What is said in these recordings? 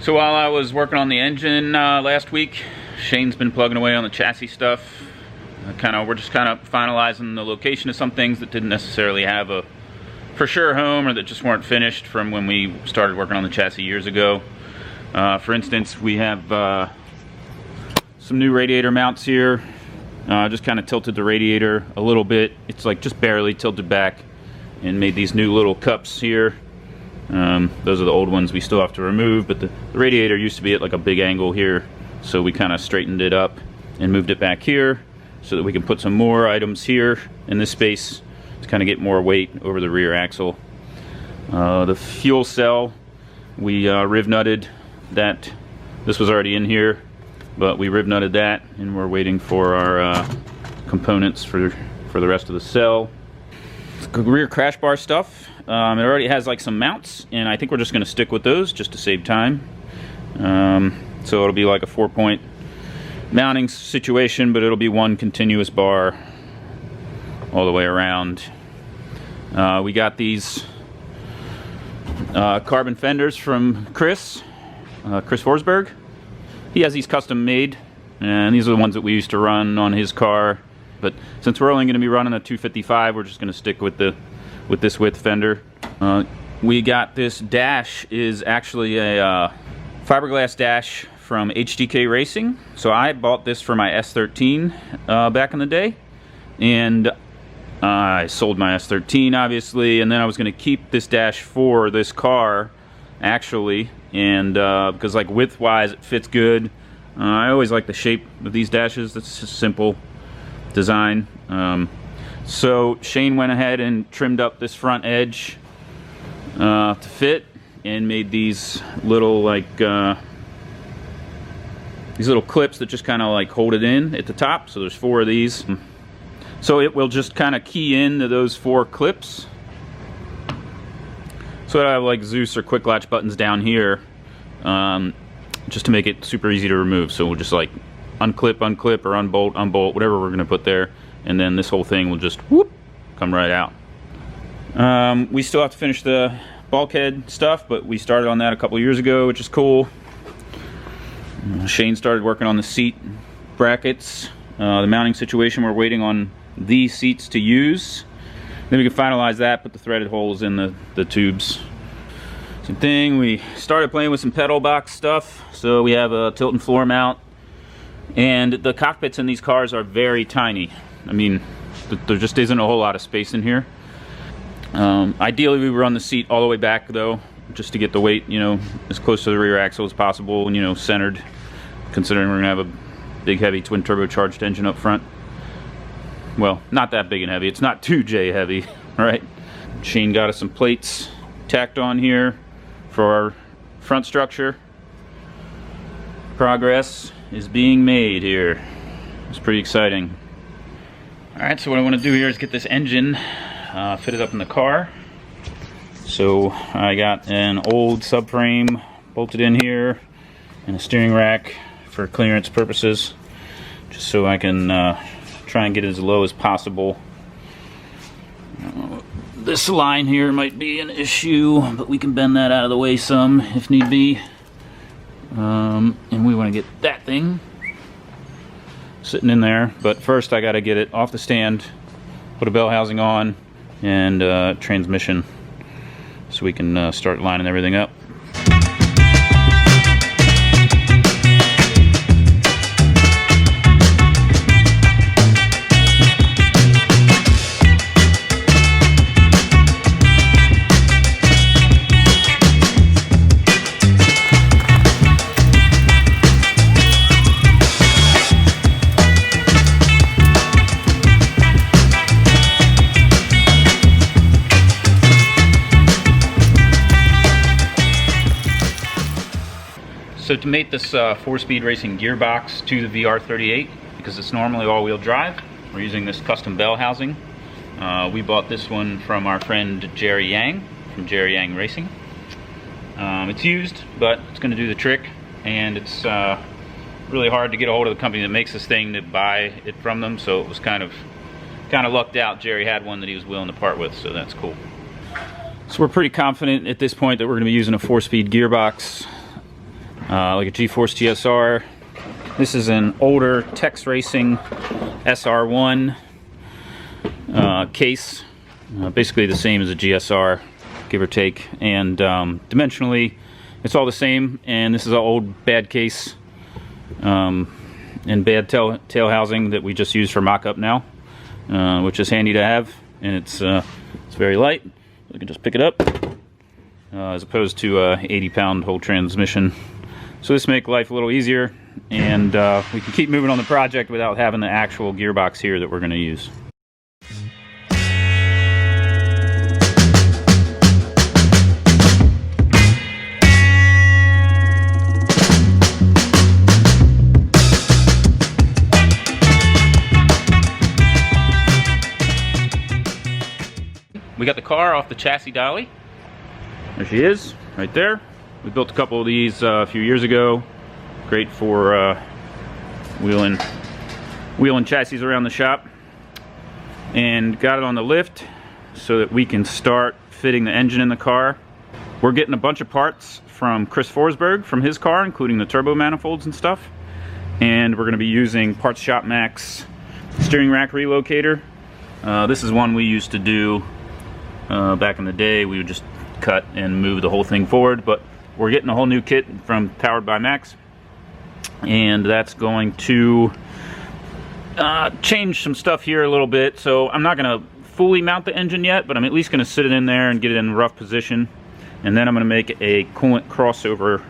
So while I was working on the engine last week, Shane's been plugging away on the chassis stuff. We're just kind of finalizing the location of some things that didn't necessarily have a for sure home, or that just weren't finished from when we started working on the chassis years ago. For instance, we have some new radiator mounts here. Just kind of tilted the radiator a little bit. It's like just barely tilted back, and made these new little cups here. Those are the old ones we still have to remove, but the radiator used to be at like a big angle here, so we kind of straightened it up and moved it back here so that we can put some more items here in this space to kind of get more weight over the rear axle. The fuel cell, we riv nutted that. This was already in here, but we riv nutted that, and we're waiting for our components for the rest of the cell. Rear crash bar stuff. It already has like some mounts, and I think we're just going to stick with those just to save time. So it'll be like a 4-point mounting situation, but it'll be one continuous bar all the way around. We got these carbon fenders from Chris Forsberg. He has these custom made, and these are the ones that we used to run on his car. But since we're only going to be running a 255, we're just going to stick with this width fender. We got this dash, is actually a fiberglass dash from HDK Racing. So I bought this for my S13 back in the day, and I sold my S13 obviously, and then I was going to keep this dash for this car actually, and because like width wise it fits good. I always like the shape of these dashes. It's just simple design. So Shane went ahead and trimmed up this front edge to fit, and made these little clips that just kind of like hold it in at the top. So there's 4 of these. So it will just kind of key into those 4 clips. So I have like Zeus or quick latch buttons down here, just to make it super easy to remove. So we'll just like unclip, unclip, or unbolt, unbolt, whatever we're going to put there, and then this whole thing will just whoop come right out. We still have to finish the bulkhead stuff, but we started on that a couple years ago, which is cool. Shane started working on the seat brackets. The mounting situation, we're waiting on these seats to use. Then we can finalize that, put the threaded holes in the tubes. Same thing, we started playing with some pedal box stuff. So we have a tilt and floor mount, and the cockpits in these cars are very tiny. I mean, there just isn't a whole lot of space in here. Ideally we run the seat all the way back though, just to get the weight, you know, as close to the rear axle as possible, and, you know, centered, considering we're gonna have a big heavy twin turbocharged engine up front. Well, not that big and heavy, it's not too J heavy, right? Shane got us some plates tacked on here for our front structure. Progress is being made here. It's pretty exciting. Alright, so what I want to do here is get this engine fitted up in the car. So I got an old subframe bolted in here, and a steering rack for clearance purposes, just so I can try and get it as low as possible. This line here might be an issue, but we can bend that out of the way some if need be. And we want to get that thing sitting in there, but first I got to get it off the stand, put a bell housing on, and transmission, so we can start lining everything up. So to mate this 4-speed racing gearbox to the VR38, because it's normally all-wheel drive, we're using this custom bell housing. We bought this one from our friend Jerry Yang from Jerry Yang Racing. It's used, but it's going to do the trick, and it's really hard to get a hold of the company that makes this thing to buy it from them. So it was kind of lucked out. Jerry had one that he was willing to part with, so that's cool. So we're pretty confident at this point that we're going to be using a 4-speed gearbox. like a G-Force TSR. This is an older Tex Racing SR1 case, basically the same as a GSR, give or take, and dimensionally it's all the same. And this is an old bad case and bad tail housing that we just use for mock-up now, which is handy to have, and it's very light. You can just pick it up, as opposed to a 80-pound whole transmission. So this makes life a little easier, and we can keep moving on the project without having the actual gearbox here that we're going to use. We got the car off the chassis dolly. There she is, right there. We built a couple of these a few years ago. Great for wheeling chassis around the shop. And got it on the lift so that we can start fitting the engine in the car. We're getting a bunch of parts from Chris Forsberg from his car, including the turbo manifolds and stuff. And we're going to be using Parts Shop Max steering rack relocator. This is one we used to do back in the day. We would just cut and move the whole thing forward, but we're getting a whole new kit from Powered by Max, and that's going to change some stuff here a little bit. So I'm not going to fully mount the engine yet, but I'm at least going to sit it in there and get it in a rough position, and then I'm going to make a coolant crossover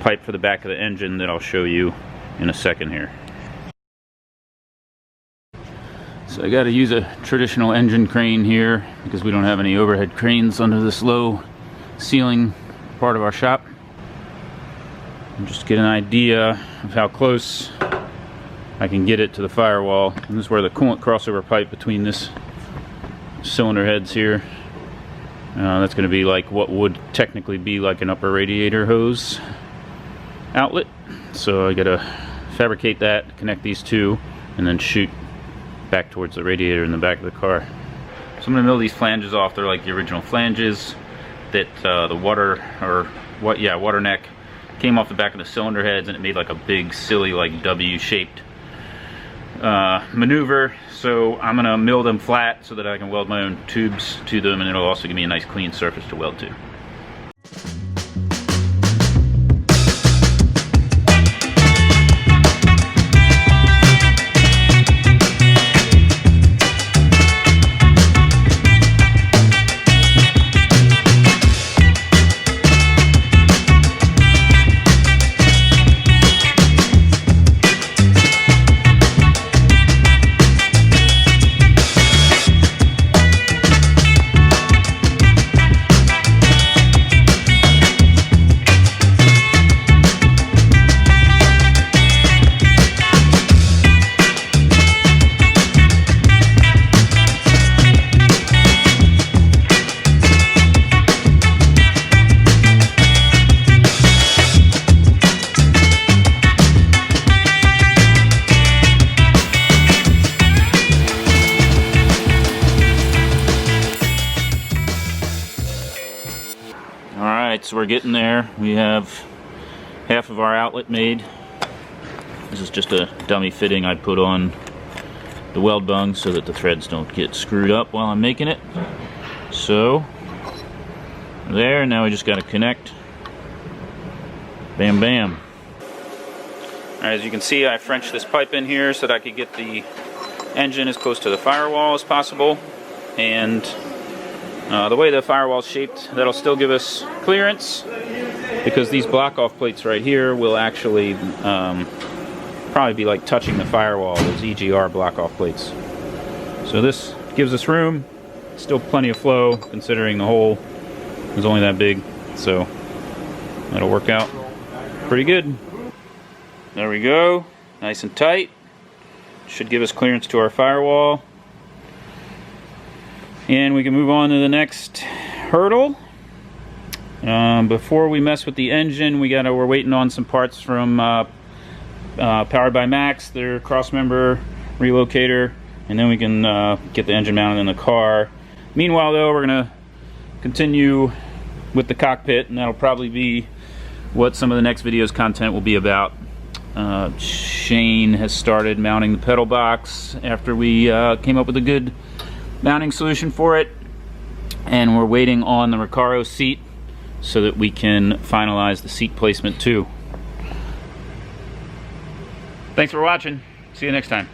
pipe for the back of the engine that I'll show you in a second here. So I got to use a traditional engine crane here because we don't have any overhead cranes under this low ceiling part of our shop. And just get an idea of how close I can get it to the firewall. And this is where the coolant crossover pipe between this cylinder heads here. That's going to be like what would technically be like an upper radiator hose outlet. So I got to fabricate that, connect these two, and then shoot back towards the radiator in the back of the car. So I'm going to mill these flanges off. They're like the original flanges that the water neck came off the back of the cylinder heads, and it made like a big silly like W-shaped maneuver. So I'm going to mill them flat so that I can weld my own tubes to them, and it'll also give me a nice clean surface to weld to. So we're getting there. We have half of our outlet made. This is just a dummy fitting I put on the weld bung so that the threads don't get screwed up while I'm making it. So there, now we just got to connect. Bam bam. Alright, as you can see, I Frenched this pipe in here so that I could get the engine as close to the firewall as possible, and the way the firewall is shaped, that'll still give us clearance, because these block-off plates right here will actually probably be like touching the firewall, those EGR block-off plates. So this gives us room, still plenty of flow considering the hole is only that big, so that'll work out pretty good. There we go, nice and tight. Should give us clearance to our firewall. And we can move on to the next hurdle. Before we mess with the engine, we're waiting on some parts from Powered by Max, their cross-member relocator, and then we can get the engine mounted in the car. Meanwhile, though, we're going to continue with the cockpit, and that'll probably be what some of the next video's content will be about. Shane has started mounting the pedal box after we came up with a good mounting solution for it, and we're waiting on the Recaro seat so that we can finalize the seat placement too. Thanks for watching. See you next time.